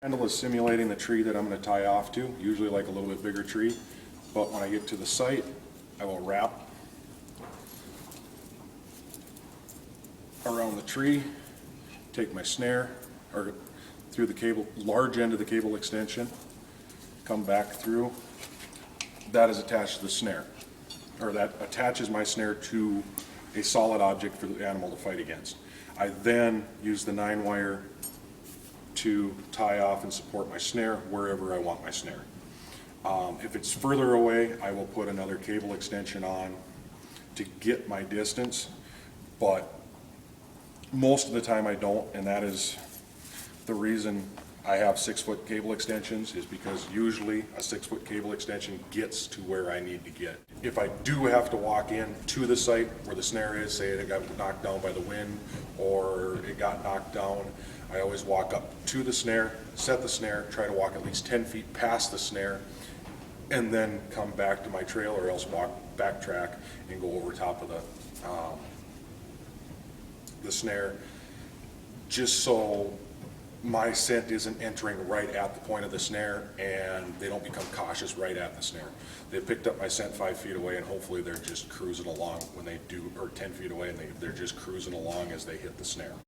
Handle is simulating the tree that I'm going to tie off to, usually like a little bit bigger tree. But when I get to the site, I will wrap around the tree, take my snare or through the cable, large end of the cable extension, come back through. That is attached to the snare, or that attaches my snare to a solid object for the animal to fight against. I then use the 9-wire to tie off and support my snare wherever I want my snare. If it's further away, I will put another cable extension on to get my distance, but most of the time I don't, and that is the reason I have 6-foot cable extensions, is because usually a 6-foot cable extension gets to where I need to get. If I do have to walk in to the site where the snare is, say it got knocked down by the wind or it got knocked down, I always walk up to the snare, set the snare, try to walk at least 10 feet past the snare, and then come back to my trail, or else backtrack and go over top of the snare, just so my scent isn't entering right at the point of the snare and they don't become cautious right at the snare. They picked up my scent 5 feet away and hopefully they're just cruising along when they do, or 10 feet away, and they're just cruising along as they hit the snare.